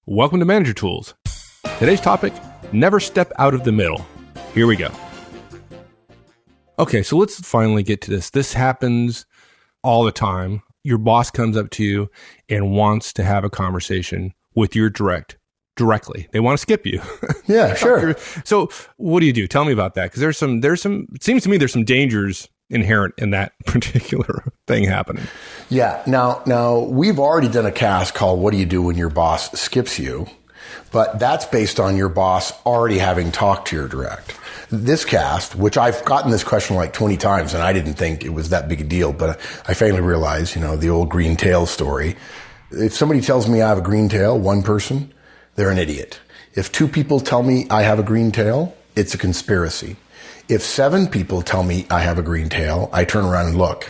Welcome to Manager Tools. Today's topic, never step out of the middle. Here we go. Okay, so let's finally get to this. This happens all the time. Your boss comes up to you and wants to have a conversation with your directly. They want to skip you. Yeah, sure. So what do you do? Tell me about that. Because there's some, it seems to me there's some dangers inherent in that particular thing happening. Yeah. Now we've already done a cast called What Do You Do When Your Boss Skips You? But that's based on your boss already having talked to your direct. This cast, which I've gotten this question like 20 times and I didn't think it was that big a deal, but I finally realized, the old green tail story. If somebody tells me I have a green tail, one person, they're an idiot. If 2 people tell me I have a green tail, it's a conspiracy. If 7 people tell me I have a green tail, I turn around and look.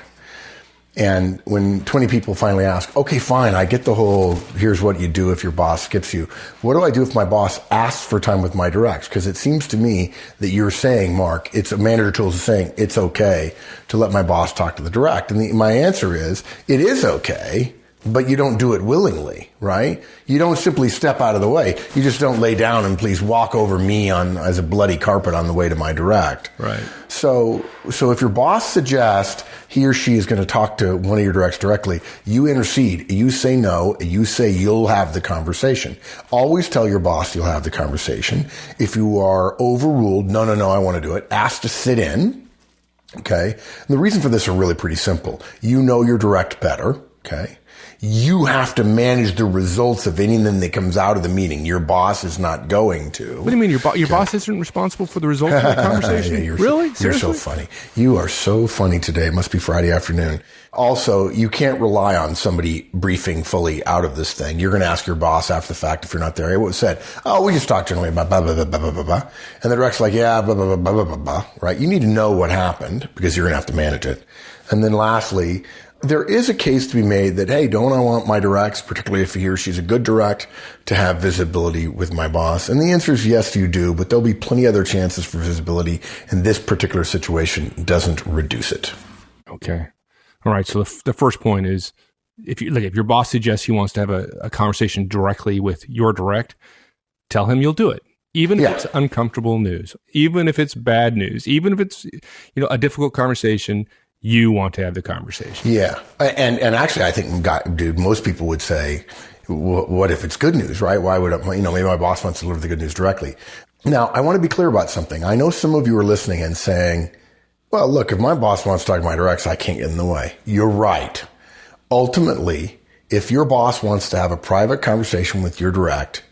And when 20 people finally ask, okay, fine, I get the whole, here's what you do if your boss skips you. What do I do if my boss asks for time with my directs? Because it seems to me that you're saying, Mark, it's a Manager Tools is saying it's okay to let my boss talk to the direct. And my answer is, it is okay, but you don't do it willingly, right? You don't simply step out of the way. You just don't lay down and please walk over me as a bloody carpet on the way to my direct. Right. So if your boss suggests he or she is going to talk to one of your directs directly, you intercede. You say no. You say you'll have the conversation. Always tell your boss you'll have the conversation. If you are overruled, no, I want to do it, ask to sit in. Okay. And the reason for this are really pretty simple. You know your direct better. Okay. You have to manage the results of anything that comes out of the meeting. Your boss is not going to. What do you mean? Your boss isn't responsible for the results of the conversation? Yeah, really? You're so funny. You are so funny today. It must be Friday afternoon. Also, you can't rely on somebody briefing fully out of this thing. You're going to ask your boss after the fact if you're not there. Hey, what was said? Oh, we just talked generally about blah, blah, blah, blah, blah, blah. And the direct's like, yeah, blah, blah, blah, blah, blah, blah, right? You need to know what happened because you're going to have to manage it. And then lastly, there is a case to be made that, hey, don't I want my directs, particularly if he or she's a good direct, to have visibility with my boss? And the answer is yes, you do, but there'll be plenty of other chances for visibility, and this particular situation doesn't reduce it. Okay. All right. So the first point is, if your boss suggests he wants to have a conversation directly with your direct, tell him you'll do it. Even if it's uncomfortable news, even if it's bad news, even if it's, a difficult conversation, you want to have the conversation. Yeah. And actually, I think, most people would say, what if it's good news, right? Why would maybe my boss wants to deliver the good news directly. Now, I want to be clear about something. I know some of you are listening and saying, well, look, if my boss wants to talk to my directs, I can't get in the way. You're right. Ultimately, if your boss wants to have a private conversation with your direct,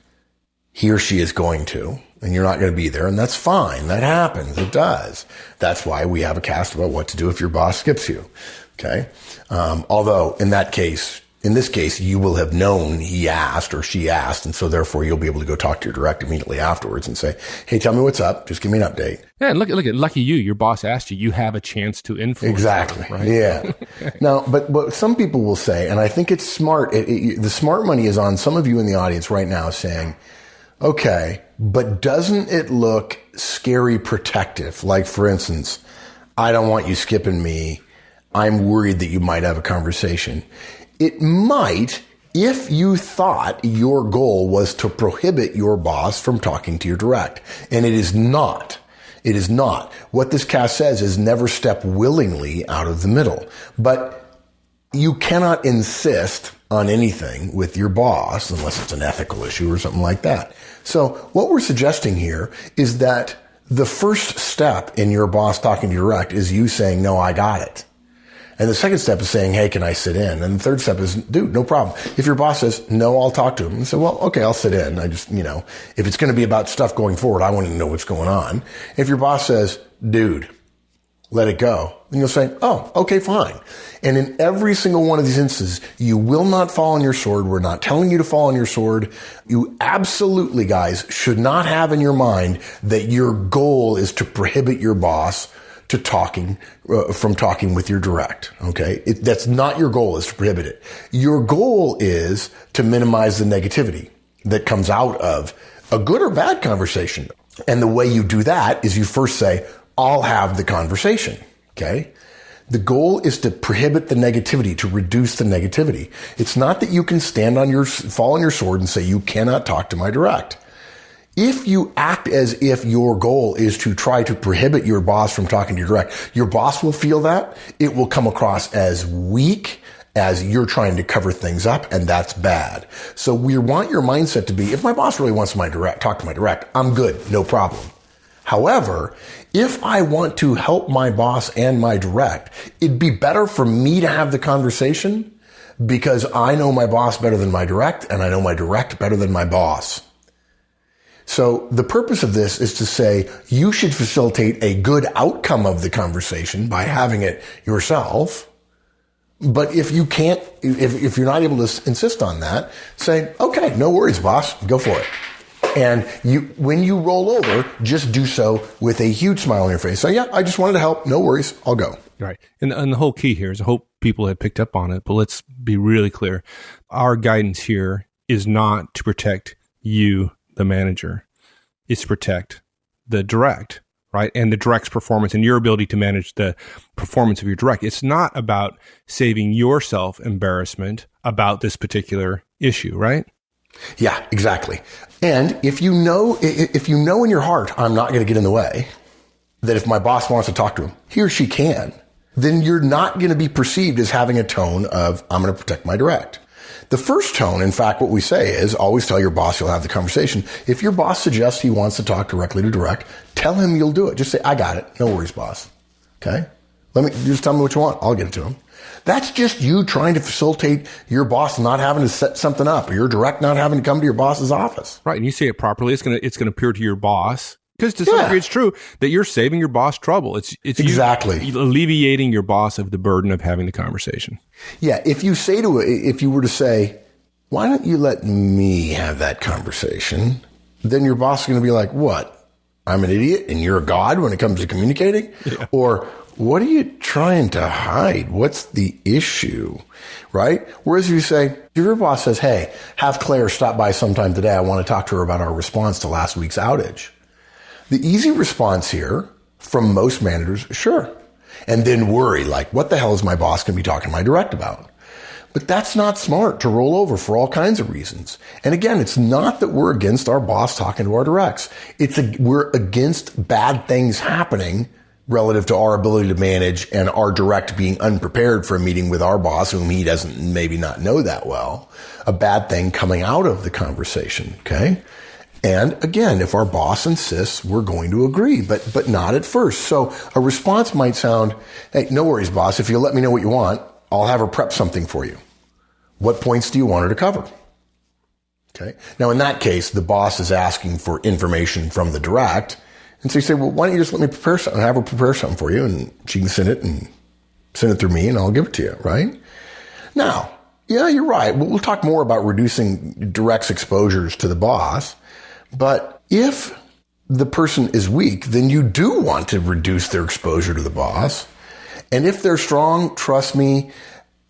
he or she is going to, and you're not going to be there, and that's fine. That happens. It does. That's why we have a cast about what to do if your boss skips you. Okay. Although in this case, you will have known he asked or she asked, and so therefore you'll be able to go talk to your direct immediately afterwards and say, hey, tell me what's up. Just give me an update. Yeah, and lucky you. Your boss asked you. You have a chance to influence. Exactly. Them, right? Yeah. Now, but some people will say, and I think it's smart. The smart money is on some of you in the audience right now saying, okay, but doesn't it look scary protective? Like, for instance, I don't want you skipping me. I'm worried that you might have a conversation. It might if you thought your goal was to prohibit your boss from talking to your direct. And it is not. It is not. What this cast says is never step willingly out of the middle. But you cannot insist on anything with your boss unless it's an ethical issue or something like that. So what we're suggesting here is that the first step in your boss talking to your direct is you saying, no, I got it. And the second step is saying, hey, can I sit in? And the third step is, dude, no problem. If your boss says, no, I'll talk to him. And say, well, okay, I'll sit in. I just, if it's going to be about stuff going forward, I want to know what's going on. If your boss says, dude, let it go, then you'll say, oh, okay, fine. And in every single one of these instances, you will not fall on your sword. We're not telling you to fall on your sword. You absolutely, guys, should not have in your mind that your goal is to prohibit your boss from talking with your direct. Okay. That's not your goal, is to prohibit it. Your goal is to minimize the negativity that comes out of a good or bad conversation. And the way you do that is you first say, I'll have the conversation. Okay. The goal is to prohibit the negativity, to reduce the negativity. It's not that you can fall on your sword and say, you cannot talk to my direct. If you act as if your goal is to try to prohibit your boss from talking to your direct, your boss will feel that. It will come across as weak, as you're trying to cover things up, and that's bad. So we want your mindset to be, if my boss really wants talk to my direct, I'm good, no problem. However, if I want to help my boss and my direct, it'd be better for me to have the conversation because I know my boss better than my direct, and I know my direct better than my boss. So the purpose of this is to say you should facilitate a good outcome of the conversation by having it yourself. But if you can't, if you're not able to insist on that, say, okay, no worries, boss, go for it. And when you roll over, just do so with a huge smile on your face. So yeah, I just wanted to help. No worries. I'll go. Right. And the whole key here is I hope people have picked up on it, but let's be really clear. Our guidance here is not to protect you, the manager. It's to protect the direct, right? And the direct's performance and your ability to manage the performance of your direct. It's not about saving yourself embarrassment about this particular issue, right? Yeah, exactly. And if you know in your heart, I'm not going to get in the way, that if my boss wants to talk to him, he or she can, then you're not going to be perceived as having a tone of, I'm going to protect my direct. The first tone, in fact, what we say is always tell your boss you'll have the conversation. If your boss suggests he wants to talk directly to direct, tell him you'll do it. Just say, I got it. No worries, boss. Okay? Just tell me what you want. I'll get it to him. That's just you trying to facilitate your boss not having to set something up or your direct not having to come to your boss's office. Right. And you say it properly. It's going to appear to your boss. Because to some degree, it's true that you're saving your boss trouble. It's exactly you alleviating your boss of the burden of having the conversation. Yeah. If you were to say, why don't you let me have that conversation? Then your boss is going to be like, what? I'm an idiot and you're a god when it comes to communicating? Yeah. Or what are you trying to hide? What's the issue? Right? Whereas if you say, if your boss says, hey, have Claire stop by sometime today. I want to talk to her about our response to last week's outage. The easy response here from most managers, sure. And then worry, like, what the hell is my boss going to be talking to my direct about? But that's not smart to roll over for all kinds of reasons. And again, it's not that we're against our boss talking to our directs. We're against bad things happening relative to our ability to manage and our direct being unprepared for a meeting with our boss, whom he doesn't maybe not know that well, a bad thing coming out of the conversation. Okay. And again, if our boss insists, we're going to agree, but not at first. So a response might sound, hey, no worries, boss. If you let me know what you want, I'll have her prep something for you. What points do you want her to cover? Okay. Now, in that case, the boss is asking for information from the direct. And so you say, well, why don't you just let me prepare something, have her prepare something for you, and she can send it through me, and I'll give it to you, right? Now, yeah, you're right. We'll talk more about reducing direct's exposures to the boss. But if the person is weak, then you do want to reduce their exposure to the boss. And if they're strong, trust me,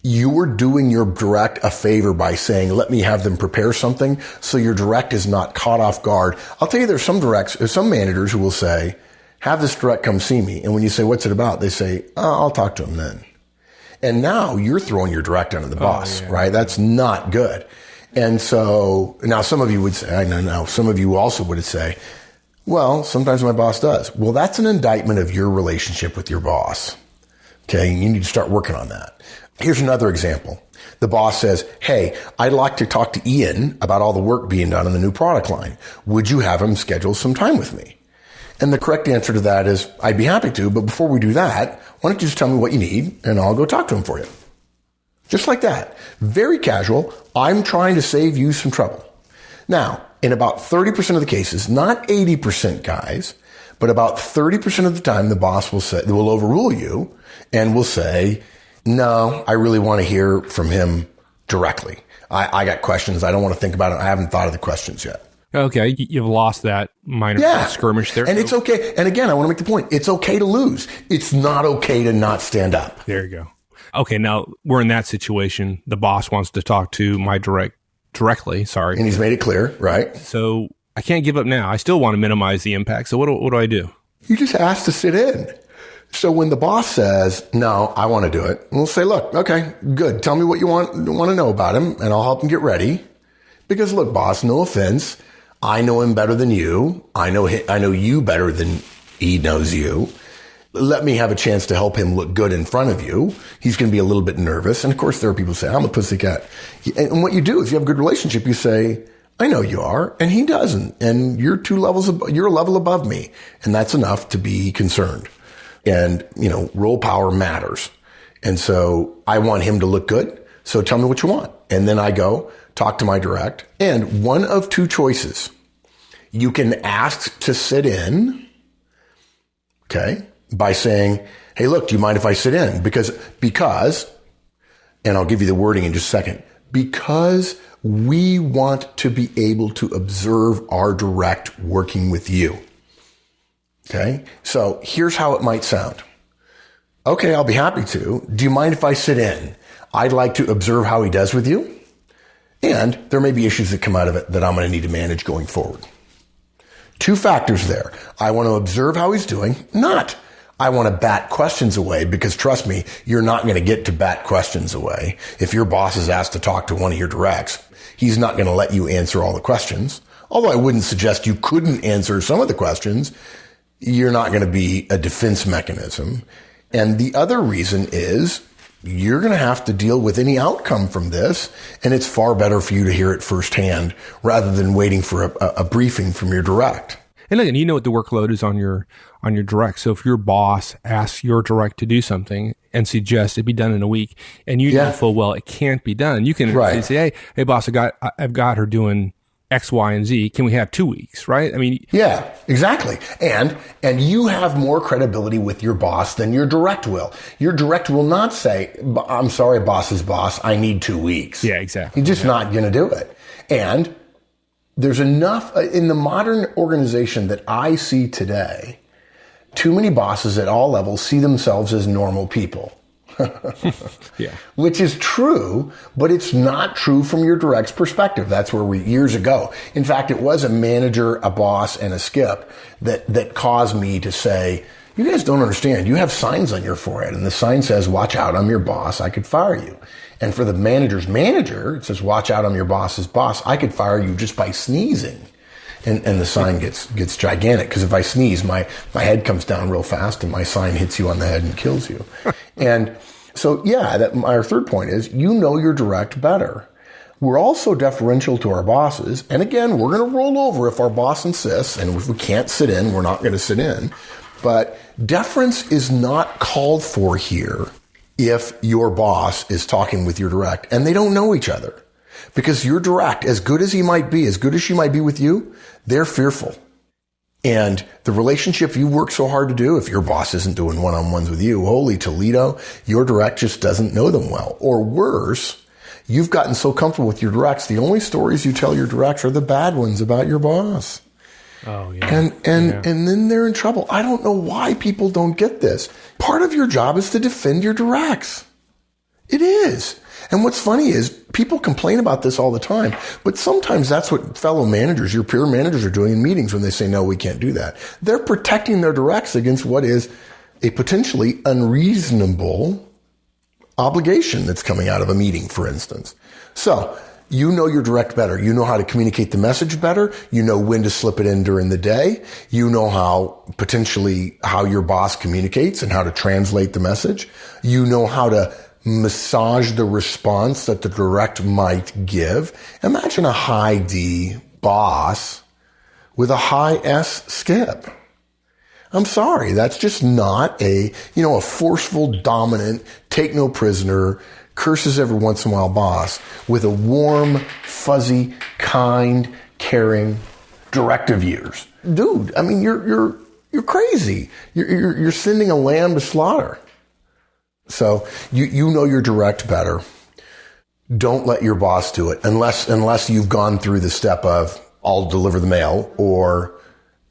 you're doing your direct a favor by saying, let me have them prepare something so your direct is not caught off guard. I'll tell you, there's some managers who will say, have this direct come see me. And when you say, what's it about? They say, I'll talk to him then. And now you're throwing your direct under the bus, right? That's not good. And so now some of you would say, I know, some of you also would say, well, sometimes my boss does. Well, that's an indictment of your relationship with your boss. Okay. You need to start working on that. Here's another example. The boss says, hey, I'd like to talk to Ian about all the work being done on the new product line. Would you have him schedule some time with me? And the correct answer to that is, I'd be happy to, but before we do that, why don't you just tell me what you need and I'll go talk to him for you. Just like that. Very casual. I'm trying to save you some trouble. Now, in about 30% of the cases, not 80% guys, but about 30% of the time, the boss will overrule you and will say, no, I really want to hear from him directly. I got questions. I don't want to think about it. I haven't thought of the questions yet. Okay. You've lost that minor skirmish there. And it's okay. And again, I want to make the point. It's okay to lose. It's not okay to not stand up. There you go. Okay, now we're in that situation. The boss wants to talk to my directly. Sorry. And he's made it clear, right? So I can't give up now. I still want to minimize the impact. So what do I do? You just ask to sit in. So when the boss says, no, I want to do it, we'll say, look, okay, good. Tell me what you want to know about him and I'll help him get ready. Because look, boss, no offense. I know him better than you. I know you better than he knows you. Let me have a chance to help him look good in front of you. He's going to be a little bit nervous. And of course, there are people who say, I'm a pussycat. And what you do is you have a good relationship. You say, I know you are, and he doesn't. And you're you're a level above me. And that's enough to be concerned. And, role power matters. And so I want him to look good. So tell me what you want. And then I go talk to my direct. And one of two choices. You can ask to sit in. Okay. By saying, hey, look, do you mind if I sit in? Because, and I'll give you the wording in just a second, because we want to be able to observe our direct working with you. Okay. So here's how it might sound. Okay, I'll be happy to. Do you mind if I sit in? I'd like to observe how he does with you. And there may be issues that come out of it that I'm going to need to manage going forward. Two factors there. I want to observe how he's doing, not I want to bat questions away, because trust me, you're not going to get to bat questions away. If your boss is asked to talk to one of your directs, he's not going to let you answer all the questions. Although I wouldn't suggest you couldn't answer some of the questions, you're not going to be a defense mechanism. And the other reason is you're going to have to deal with any outcome from this. And it's far better for you to hear it firsthand rather than waiting for a briefing from your direct. And again, you know what the workload is on your direct. So if your boss asks your direct to do something and suggests it be done in a week, and you know full well it can't be done, you can say, hey boss, I've got her doing X, Y, and Z. Can we have 2 weeks? Right? I mean, yeah, exactly. And you have more credibility with your boss than your direct will. Your direct will not say, I'm sorry, boss's boss, I need 2 weeks. Yeah, exactly. He's just not going to do it. And there's enough in the modern organization that I see today. Too many bosses at all levels see themselves as normal people. Yeah. Which is true, but it's not true from your direct's perspective. That's where years ago. In fact, it was a manager, a boss, and a skip that caused me to say, you guys don't understand. You have signs on your forehead, and the sign says, watch out, I'm your boss, I could fire you. And for the manager's manager, it says, watch out, I'm your boss's boss, I could fire you just by sneezing. And the sign gets gigantic, because if I sneeze, my head comes down real fast and my sign hits you on the head and kills you. And so, our third point is, you know your direct better. We're also deferential to our bosses. And again, we're going to roll over if our boss insists. And if we can't sit in, we're not going to sit in. But deference is not called for here if your boss is talking with your direct and they don't know each other. Because your direct, as good as he might be, as good as she might be with you, they're fearful. And the relationship you work so hard to do, if your boss isn't doing one-on-ones with you, holy Toledo, your direct just doesn't know them well. Or worse, you've gotten so comfortable with your directs, the only stories you tell your directs are the bad ones about your boss. Oh, yeah. And then they're in trouble. I don't know why people don't get this. Part of your job is to defend your directs. It is. And what's funny is people complain about this all the time, but sometimes that's what fellow managers, your peer managers, are doing in meetings when they say, no, we can't do that. They're protecting their directs against what is a potentially unreasonable obligation that's coming out of a meeting, for instance. So you know your direct better. You know how to communicate the message better. You know when to slip it in during the day. You know how your boss communicates and how to translate the message. You know how to massage the response that the direct might give. Imagine a high D boss with a high S skip. I'm sorry, that's just not a forceful, dominant, take no prisoner, curses every once in a while boss with a warm, fuzzy, kind, caring directive ears. Dude, I mean, you're crazy. You're sending a lamb to slaughter. So you know your direct better. Don't let your boss do it unless you've gone through the step of I'll deliver the mail or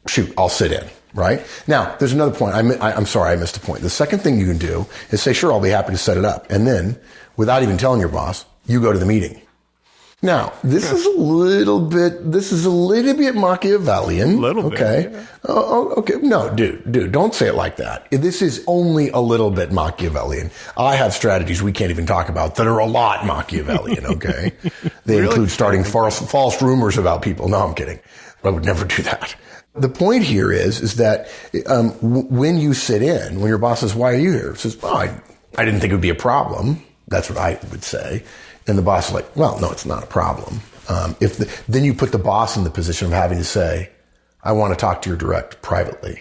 shoot, I'll sit in. Right? Now, there's another point. I'm sorry, I missed a point. The second thing you can do is say, sure, I'll be happy to set it up. And then, without even telling your boss, you go to the meeting. Now, this is a little bit Machiavellian. A little bit. Okay. Yeah. Oh, okay. No, dude, don't say it like that. This is only a little bit Machiavellian. I have strategies we can't even talk about that are a lot Machiavellian. Okay. They Really? include starting false rumors about people. No, I'm kidding. I would never do that. The point here is that when you sit in, when your boss says, "Why are you here?" It says, "Oh, I didn't think it would be a problem." That's what I would say. And the boss is like, "Well, no, it's not a problem." Then you put the boss in the position of having to say, "I want to talk to your direct privately,"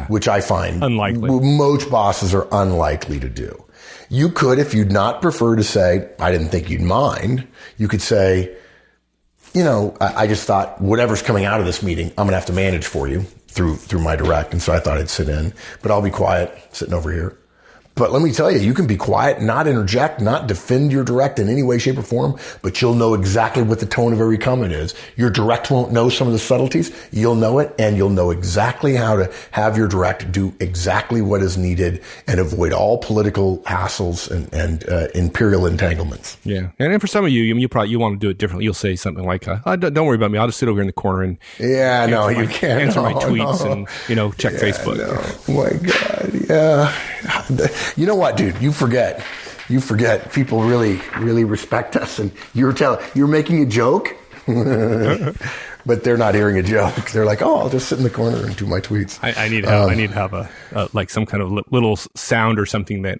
which I find unlikely. Most bosses are unlikely to do. You could, if you'd not prefer to say, "I didn't think you'd mind," you could say, I just thought whatever's coming out of this meeting, I'm going to have to manage for you through my direct. And so I thought I'd sit in, but I'll be quiet sitting over here. But let me tell you, you can be quiet, not interject, not defend your direct in any way, shape, or form, but you'll know exactly what the tone of every comment is. Your direct won't know some of the subtleties. You'll know it, and you'll know exactly how to have your direct do exactly what is needed and avoid all political hassles and imperial entanglements. Yeah. And for some of you want to do it differently. You'll say something like, don't worry about me. I'll just sit over here in the corner and you can't answer my tweets and, check Facebook. No. Oh my God. Yeah. You know what, dude? You forget. People really, really respect us, and you're making a joke, but they're not hearing a joke. They're like, "Oh, I'll just sit in the corner and do my tweets." I need to have a like some kind of little sound or something that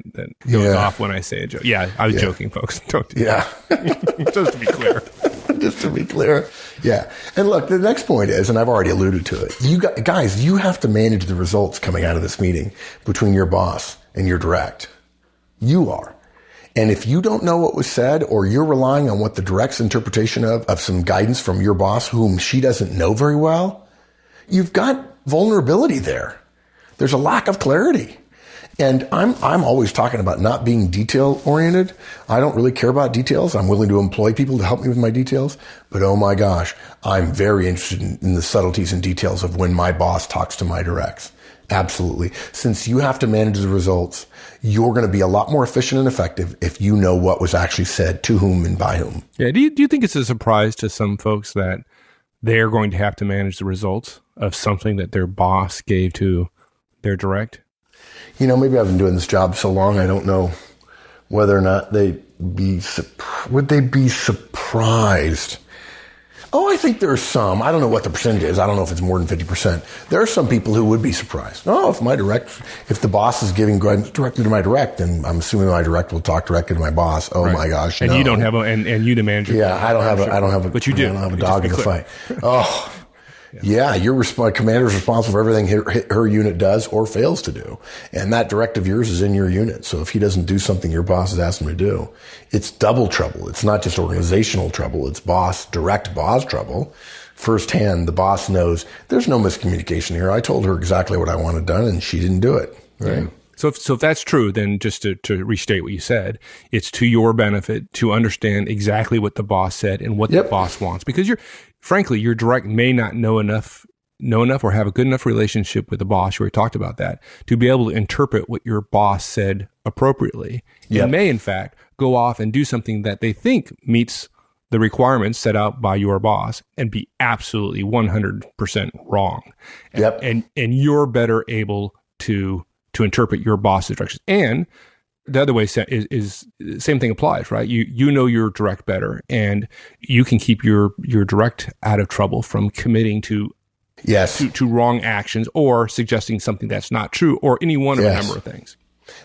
goes off when I say a joke. Yeah, I was joking, folks. Don't do that. Just to be clear. Just to be clear. Yeah. And look, the next point is, and I've already alluded to it, you guys, you have to manage the results coming out of this meeting between your boss and your direct. You are. And if you don't know what was said, or you're relying on what the direct's interpretation of some guidance from your boss, whom she doesn't know very well, you've got vulnerability there. There's a lack of clarity. And I'm always talking about not being detail oriented. I don't really care about details. I'm willing to employ people to help me with my details. But oh my gosh, I'm very interested in the subtleties and details of when my boss talks to my directs. Absolutely. Since you have to manage the results, you're going to be a lot more efficient and effective if you know what was actually said to whom and by whom. Yeah. Do you think it's a surprise to some folks that they're going to have to manage the results of something that their boss gave to their direct? Maybe I've been doing this job so long, I don't know whether or not would they be surprised? Oh, I think there are some. I don't know what the percentage is. I don't know if it's more than 50%. There are some people who would be surprised. Oh, if the boss is giving guidance directly to my direct, then I'm assuming my direct will talk directly to my boss. Oh my gosh. And no. you don't have and you the manager. Yeah, I don't have a, but you do. I don't have a dog in the fight. Oh, yeah, commander's responsible for everything her unit does or fails to do. And that direct of yours is in your unit. So if he doesn't do something your boss has asked him to do, it's double trouble. It's not just organizational trouble. It's direct boss trouble. Firsthand, the boss knows there's no miscommunication here. I told her exactly what I wanted done and she didn't do it. Right. Yeah. So if that's true, then just to restate what you said, it's to your benefit to understand exactly what the boss said and what the boss wants, because frankly, your direct may not know enough or have a good enough relationship with the boss. You already talked about that, to be able to interpret what your boss said appropriately. And may, in fact, go off and do something that they think meets the requirements set out by your boss and be absolutely 100% wrong. And you're better able to interpret your boss's directions. And the other way is same thing applies, right? You know your direct better, and you can keep your direct out of trouble from committing to wrong actions or suggesting something that's not true, or any one of a number of things.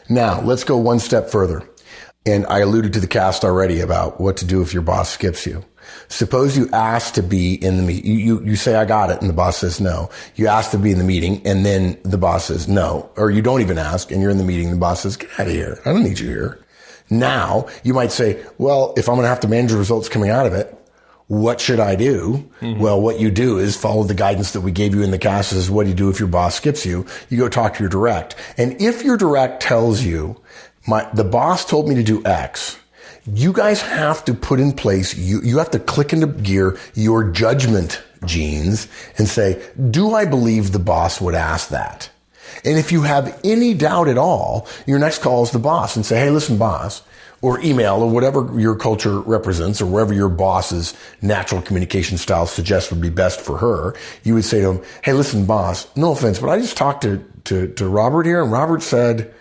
Now, let's go one step further. And I alluded to the cast already about what to do if your boss skips you. Suppose you ask to be in the meeting. You say, I got it, and the boss says no. You ask to be in the meeting, and then the boss says no. Or you don't even ask, and you're in the meeting, and the boss says, get out of here. I don't need you here. Now, you might say, well, if I'm going to have to manage the results coming out of it, what should I do? Mm-hmm. Well, what you do is follow the guidance that we gave you in the cast. Is what do you do if your boss skips you? You go talk to your direct. And if your direct tells you, the boss told me to do X, you guys have to put in place, you have to click into gear your judgment genes and say, do I believe the boss would ask that? And if you have any doubt at all, your next call is the boss and say, hey, listen, boss, or email or whatever your culture represents or wherever your boss's natural communication style suggests would be best for her, you would say to him, hey, listen, boss, no offense, but I just talked to Robert here, and Robert said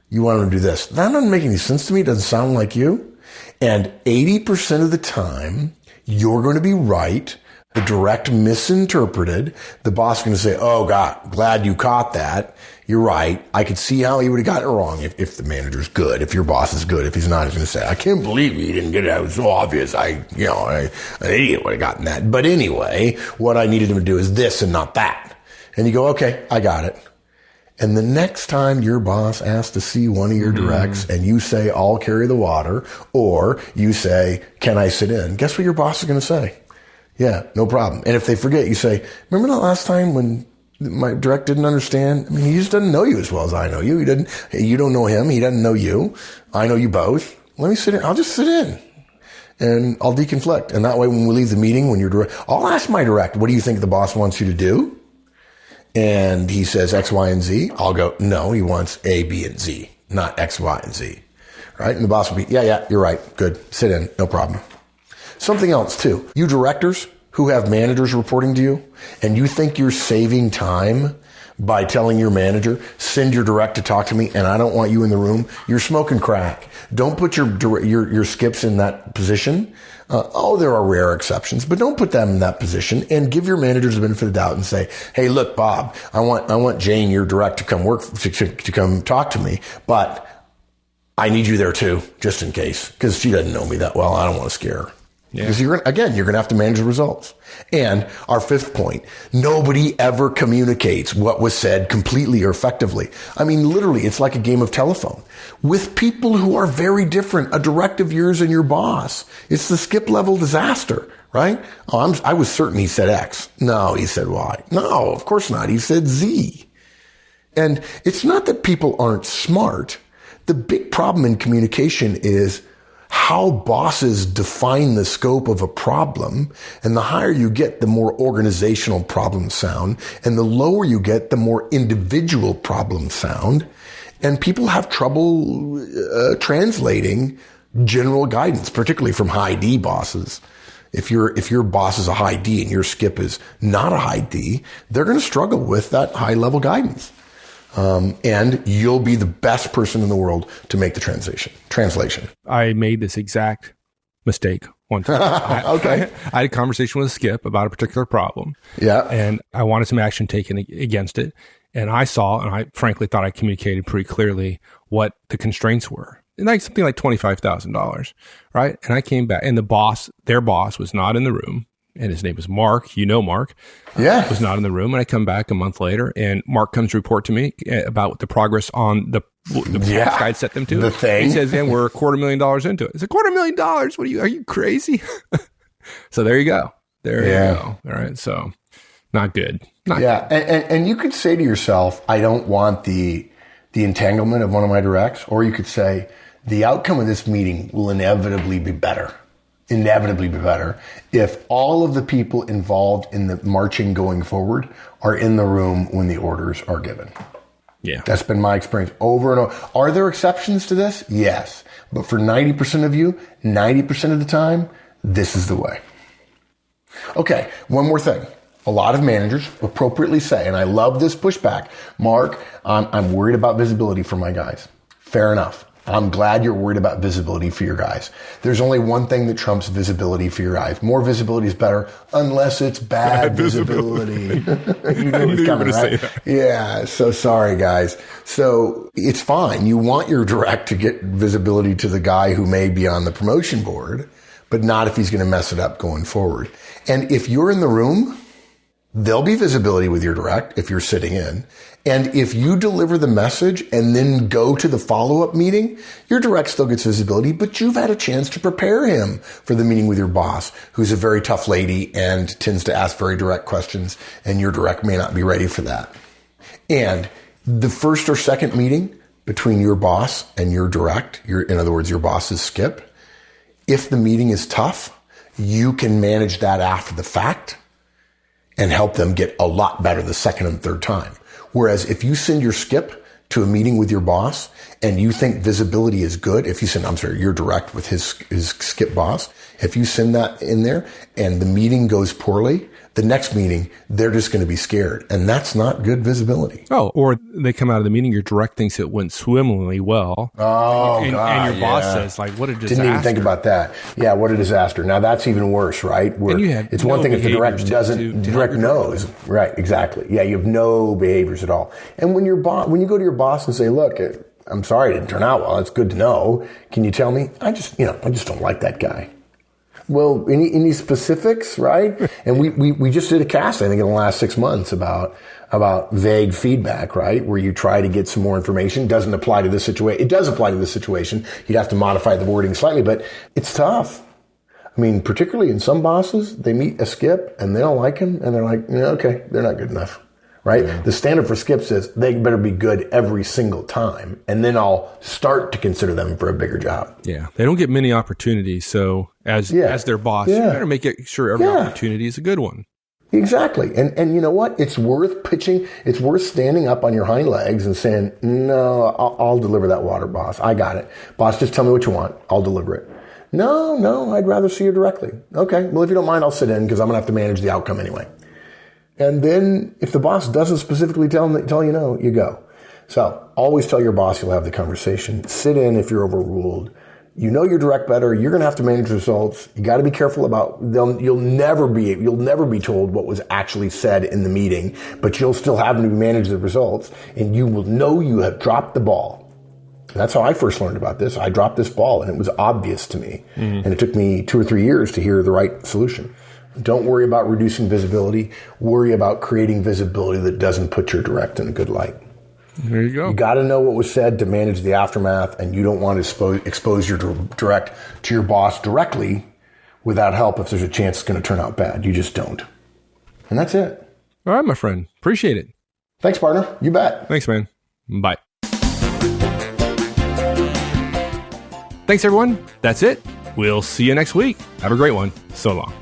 you want him to do this. That doesn't make any sense to me. It doesn't sound like you. And 80% of the time, you're going to be right. The direct misinterpreted. The boss is going to say, oh, God, glad you caught that. You're right. I could see how he would have gotten it wrong if the manager's good, if your boss is good. If he's not, he's going to say, I can't believe he didn't get it. It was so obvious. An idiot would have gotten that. But anyway, what I needed him to do is this and not that. And you go, okay, I got it. And the next time your boss asks to see one of your directs and you say, I'll carry the water, or you say, can I sit in? Guess what your boss is going to say? Yeah, no problem. And if they forget, you say, remember that last time when my direct didn't understand? I mean, he just doesn't know you as well as I know you. You don't know him. He doesn't know you. I know you both. Let me sit in. I'll just sit in and I'll deconflict. And that way, when we leave the meeting, when you're direct, I'll ask my direct, what do you think the boss wants you to do? And he says X, Y, and Z. I'll go, no, he wants A, B, and Z, not X, Y, and Z. Right? And the boss will be, yeah, you're right. Good. Sit in. No problem. Something else too. You directors who have managers reporting to you and you think you're saving time by telling your manager, send your direct to talk to me and I don't want you in the room, you're smoking crack. Don't put your skips in that position. There are rare exceptions, but don't put them in that position and give your managers the benefit of the doubt and say, hey, look, Bob, I want Jane, your direct, to come to come talk to me, but I need you there too, just in case, because she doesn't know me that well. I don't want to scare her. Yeah. Because you're going to have to manage the results. And our fifth point, nobody ever communicates what was said completely or effectively. I mean, literally, it's like a game of telephone with people who are very different. A direct of yours and your boss. It's the skip level disaster, right? I was certain he said X. No, he said Y. No, of course not. He said Z. And it's not that people aren't smart. The big problem in communication is how bosses define the scope of a problem. And the higher you get, the more organizational problems sound. And the lower you get, the more individual problems sound. And people have trouble translating general guidance, particularly from high D bosses. If your boss is a high D and your skip is not a high D, they're going to struggle with that high level guidance. And you'll be the best person in the world to make the translation. I made this exact mistake one time. Okay. I had a conversation with Skip about a particular problem. Yeah. And I wanted some action taken against it. And I saw, and I frankly thought I communicated pretty clearly what the constraints were. And something like $25,000, right? And I came back, and their boss was not in the room. And his name was Mark. You know Mark. Yeah. Was not in the room. And I come back a month later, and Mark comes to report to me about the progress on the task I'd set them to. The thing. He says, and we're $250,000 into it. It's $250,000. Are you crazy? So there you go. There you go. All right. So not good. Not good. And you could say to yourself, I don't want the entanglement of one of my directs. Or you could say, the outcome of this meeting will inevitably be better if all of the people involved in the marching going forward are in the room when the orders are given. Yeah. That's been my experience over and over. Are there exceptions to this? Yes. But for 90% of you, 90% of the time, this is the way. Okay, one more thing. A lot of managers appropriately say, and I love this pushback, Mark, I'm worried about visibility for my guys. Fair enough. I'm glad you're worried about visibility for your guys. There's only one thing that trumps visibility for your guys. More visibility is better unless it's bad visibility. You know what's coming, right? Yeah. So sorry, guys. So it's fine. You want your direct to get visibility to the guy who may be on the promotion board, but not if he's going to mess it up going forward. And if you're in the room, there'll be visibility with your direct if you're sitting in. And if you deliver the message and then go to the follow-up meeting, your direct still gets visibility, but you've had a chance to prepare him for the meeting with your boss, who's a very tough lady and tends to ask very direct questions, and your direct may not be ready for that. And the first or second meeting between your boss and your direct, in other words, your boss's skip, if the meeting is tough, you can manage that after the fact and help them get a lot better the second and third time. Whereas if you send your skip to a meeting with your boss and you think visibility is good, if you send, I'm sorry, you're direct with his skip boss. If you send that in there and the meeting goes poorly, the next meeting, they're just going to be scared. And that's not good visibility. Oh, or they come out of the meeting, your direct thinks it went swimmingly well. Oh, and your boss says, like, what a disaster. Didn't even think about that. Yeah, what a disaster. Now that's even worse, right? It's one thing if the direct doesn't, direct knows. Right, exactly. Yeah, you have no behaviors at all. And when you go to your boss and say, look, I'm sorry it didn't turn out well. It's good to know. Can you tell me? I just don't like that guy. Well, any specifics, right? And we just did a cast, I think, in the last 6 months about vague feedback, right? Where you try to get some more information. Doesn't apply to this situation. It does apply to this situation. You'd have to modify the wording slightly, but it's tough. I mean, particularly in some bosses, they meet a skip and they don't like him and they're like, okay, they're not good enough. Right? Yeah. The standard for skips is they better be good every single time. And then I'll start to consider them for a bigger job. Yeah. They don't get many opportunities. So as their boss, you better make sure every opportunity is a good one. Exactly. And you know what? It's worth pitching. It's worth standing up on your hind legs and saying, no, I'll deliver that water, boss. I got it. Boss, just tell me what you want. I'll deliver it. No, I'd rather see you directly. Okay. Well, if you don't mind, I'll sit in because I'm going to have to manage the outcome anyway. And then if the boss doesn't specifically tell you no, you go. So always tell your boss you'll have the conversation. Sit in if you're overruled. You know your direct better. You're going to have to manage results. You got to be careful about you'll never be told what was actually said in the meeting, but you'll still have to manage the results and you will know you have dropped the ball. That's how I first learned about this. I dropped this ball and it was obvious to me. Mm-hmm. And it took me 2 or 3 years to hear the right solution. Don't worry about reducing visibility. Worry about creating visibility that doesn't put your direct in a good light. There you go. You got to know what was said to manage the aftermath, and you don't want to expose your direct to your boss directly without help if there's a chance it's going to turn out bad. You just don't. And that's it. All right, my friend. Appreciate it. Thanks, partner. You bet. Thanks, man. Bye. Thanks, everyone. That's it. We'll see you next week. Have a great one. So long.